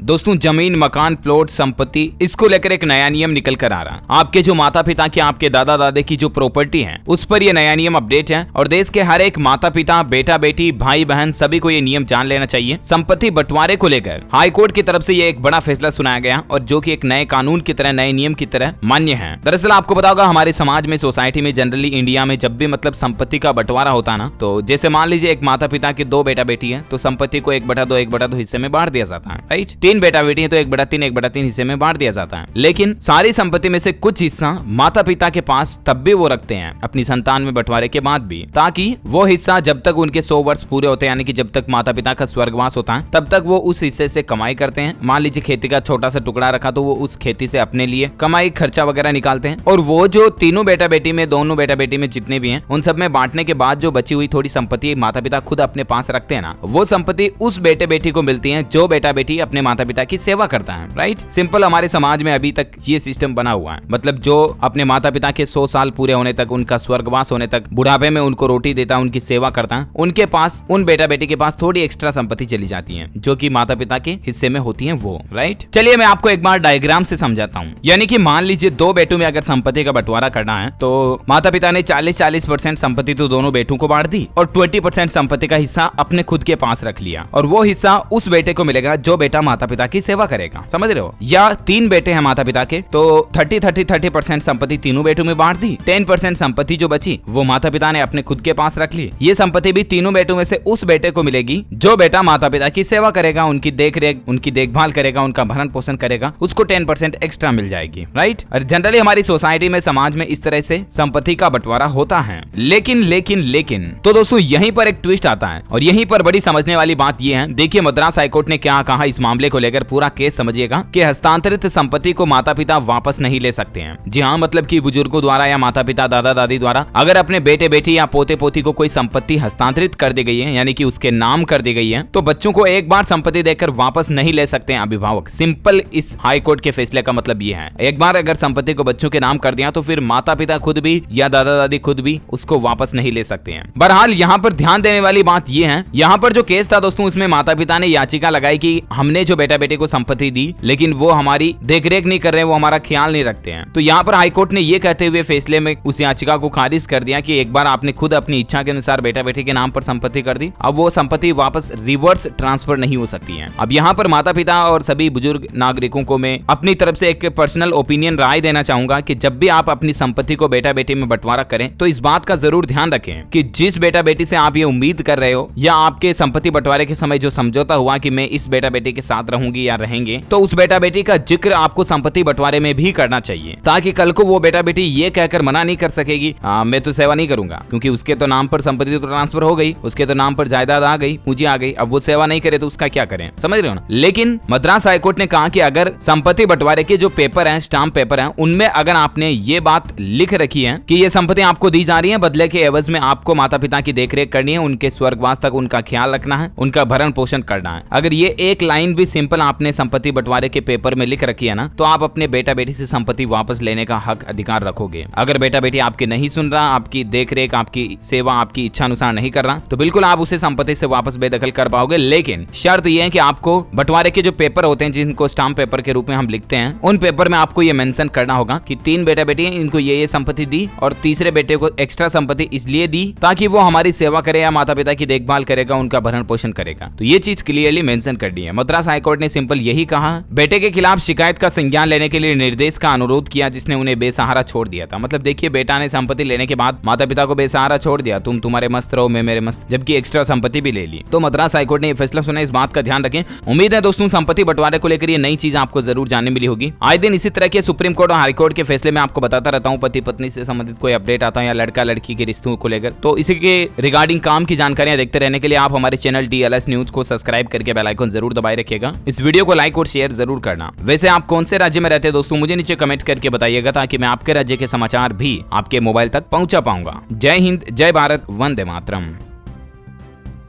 दोस्तों जमीन, मकान, प्लॉट, संपत्ति, इसको लेकर एक नया नियम निकल कर आ रहा। आपके जो माता पिता की, आपके दादा दादी की जो प्रॉपर्टी है उस पर ये नया नियम अपडेट है और देश के हर एक माता पिता, बेटा बेटी, भाई बहन सभी को ये नियम जान लेना चाहिए। संपत्ति बंटवारे को लेकर हाई कोर्ट की तरफ से ये एक बड़ा फैसला सुनाया गया और जो कि एक नए कानून की तरह, नए नियम की तरह मान्य है। दरअसल आपको पता होगा हमारे समाज में, सोसाइटी में, जनरली इंडिया में जब भी मतलब संपत्ति का बंटवारा होता है ना, तो जैसे मान लीजिए एक माता पिता के 2 बेटा बेटी है तो संपत्ति को 1/2 हिस्से में बांट दिया जाता है, राइट। 3 बेटा बेटी है तो 1/3 हिस्से में बांट दिया जाता है। लेकिन सारी संपत्ति में से कुछ हिस्सा माता पिता के पास तब भी वो रखते हैं अपनी संतान में बंटवारे के बाद भी, ताकि वो हिस्सा जब तक उनके 100 वर्ष पूरे होते हैं, यानी कि जब तक माता पिता का स्वर्गवास होता है तब तक वो उस हिस्से से कमाई करते हैं। मान लीजिए खेती का छोटा सा टुकड़ा रखा तो वो उस खेती से अपने लिए कमाई, खर्चा वगैरह निकालते हैं और वो जो तीनों बेटा बेटी में, दोनों बेटा बेटी में जितने भी हैं उन सब में बांटने के बाद जो बची हुई थोड़ी संपत्ति माता पिता खुद अपने पास रखते हैं ना, वो संपत्ति उस बेटे बेटी को मिलती है जो बेटा बेटी अपने माता पिता की सेवा करता है, राइट। सिंपल हमारे समाज में अभी तक ये सिस्टम बना हुआ है। मतलब जो अपने माता पिता के 100 साल पूरे होने तक, उनका स्वर्गवास होने तक, बुढ़ापे में उनको रोटी देता है, उनकी सेवा करता है, उनके पास, उन बेटा बेटी के पास थोड़ी एक्स्ट्रा संपत्ति चली जाती है जो कि माता पिता के हिस्से में होती है वो, राइट। चलिए मैं आपको एक बार डायग्राम से समझाता हूँ। यानी कि मान लीजिए 2 बेटों में अगर संपत्ति का बंटवारा करना है तो माता पिता ने 40% संपत्ति तो दोनों बेटों को बांट दी और 20% संपत्ति का हिस्सा अपने खुद के पास रख लिया और वो हिस्सा उस बेटे को मिलेगा जो बेटा माता पिता की सेवा करेगा, समझ रहे हो। या 3 बेटे हैं माता पिता के तो 30% संपत्ति तीनों बेटों में बांट दी। 10% संपत्ति जो बची वो माता पिता ने अपने खुद के पास रख ली। ये संपत्ति भी तीनों बेटों में से उस बेटे को मिलेगी जो बेटा माता पिता की सेवा करेगा, उनकी देखरेख, उनकी देखभाल करेगा, उनका भरण पोषण करेगा, उसको 10% एक्स्ट्रा मिल जाएगी, राइट। और जनरली हमारी सोसाइटी में, समाज में इस तरह से संपत्ति का बंटवारा होता है। लेकिन तो दोस्तों यहीं पर एक ट्विस्ट आता है और यहीं पर बड़ी समझने वाली बात यह है। देखिए मद्रास हाईकोर्ट ने क्या कहा इस मामले को लेकर, पूरा केस समझिएगा कि हस्तांतरित संपत्ति को माता पिता वापस नहीं ले सकते हैं। जी हाँ, मतलब कि बुजुर्गों द्वारा या माता पिता, दादा दादी द्वारा अगर अपने बेटे बेटी या पोते पोती को कोई संपत्ति हस्तांतरित कर दी गई है, यानी कि उसके नाम कर दी गई है, तो बच्चों को एक बार संपत्ति देकर वापस नहीं ले सकते हैं अभिभावक। सिंपल इस हाईकोर्ट के फैसले का मतलब ये है। एक बार अगर संपत्ति को बच्चों के नाम कर दिया तो फिर माता पिता खुद भी या दादा दादी खुद भी उसको वापस नहीं ले सकते हैं। बहरहाल यहाँ पर ध्यान देने वाली बात यह है, यहाँ पर जो केस था दोस्तों उसमें माता पिता ने याचिका लगाई कि हमने जो बेटा बेटे को संपत्ति दी लेकिन वो हमारी देखरेख नहीं कर रहे, वो हमारा ख्याल नहीं रखते हैं। तो यहाँ पर हाईकोर्ट ने ये कहते हुए फैसले में उस याचिका को खारिज कर दिया कि एक बार आपने खुद अपनी इच्छा के अनुसार बेटा बेटी के नाम पर संपत्ति कर दी, अब वो संपत्ति वापस रिवर्स ट्रांसफर नहीं हो सकती है। अब यहाँ पर माता पिता और सभी बुजुर्ग नागरिकों को मैं अपनी तरफ से एक पर्सनल ओपिनियन राय देना चाहूंगा कि जब भी आप अपनी संपत्ति को बेटा बेटी में बंटवारा करें तो इस बात का जरूर ध्यान रखें कि जिस बेटा बेटी से आप ये उम्मीद कर रहे हो या आपके संपत्ति बंटवारे के समय जो समझौता हुआ कि मैं इस बेटा बेटी के साथ रहूंगी या रहेंगे, तो उस बेटा बेटी का जिक्र आपको संपत्ति बंटवारे में भी करना चाहिए, ताकि कल को वो बेटा बेटी ये कहकर मना नहीं कर सकेगी मैं तो सेवा नहीं करूंगा, क्योंकि उसके तो नाम पर संपत्ति तो ट्रांसफर हो गई, उसके तो नाम पर जायदाद आ गई, पूंजी आ गई, अब वो सेवा नहीं करे तो उसका क्या करें, समझ रहे हो ना। लेकिन मद्रास हाईकोर्ट ने कहा कि अगर संपत्ति बंटवारे के जो पेपर है, स्टाम्प पेपर है, उनमें अगर आपने ये बात लिख रखी है कि ये संपत्ति आपको दी जा रही है, बदले के एवज में आपको माता पिता की देखरेख करनी है, उनके स्वर्गवास तक उनका ख्याल रखना है, उनका भरण पोषण करना है, अगर ये एक लाइन भी सिंपल आपने संपत्ति बंटवारे के पेपर में लिख रखी है ना, तो आप अपने बेटा बेटी से संपत्ति वापस लेने का हक, अधिकार रखोगे। अगर बेटा बेटी आपके नहीं सुन रहा, आपकी देखरेख, आपकी सेवा, आपकी इच्छा अनुसार नहीं कर रहा, तो बिल्कुल आप उसे संपत्ति से वापस बेदखल कर पाओगे। लेकिन शर्त यह है कि आपको बंटवारे के जो पेपर होते हैं, जिनको स्टाम्प पेपर के रूप में हम लिखते हैं, उन पेपर में आपको ये मेंशन करना होगा कि 3 बेटा बेटी हैं, इनको ये संपत्ति दी और तीसरे बेटे को एक्स्ट्रा संपत्ति इसलिए दी ताकि वो हमारी सेवा करे या माता पिता की देखभाल करेगा, उनका भरण पोषण करेगा। तो ये चीज क्लियरली मेंशन कर दी है। मद्रास हाईकोर्ट ने सिंपल यही कहा, बेटे के खिलाफ शिकायत का संज्ञान लेने के लिए निर्देश का अनुरोध किया जिसने उन्हें बेसहारा छोड़ दिया था। मतलब देखिए, बेटा ने संपत्ति लेने के बाद माता पिता को बेसहारा छोड़ दिया, तुम तुम्हारे मस्त रहो, मैं मेरे मस्त, जबकि एक्स्ट्रा संपत्ति भी ले ली। तो मद्रास हाईकोर्ट ने फैसला सुना, इस बात का ध्यान रखें। उम्मीद है दोस्तों संपत्ति बंटवारे को लेकर ये नई चीज आपको जरूर जानने मिली होगी। आए दिन इसी तरह के सुप्रीम कोर्ट और हाई कोर्ट के फैसले में आपको बताता रहता हूँ, पति पत्नी से संबंधित कोई अपडेट आता है या लड़का लड़की के रिश्तों को लेकर। तो इसी के रिगार्डिंग काम की जानकारियां देखते रहने के लिए आप हमारे चैनल DLS न्यूज को सब्सक्राइब करके बेल आइकन जरूर दबाए रखिएगा। इस वीडियो को लाइक और शेयर जरूर करना। वैसे आप कौन से राज्य में रहते हैं दोस्तों, मुझे नीचे कमेंट करके बताइएगा, ताकि मैं आपके राज्य के समाचार भी आपके मोबाइल तक पहुंचा पाऊंगा। जय हिंद, जय भारत, वंदे मातरम।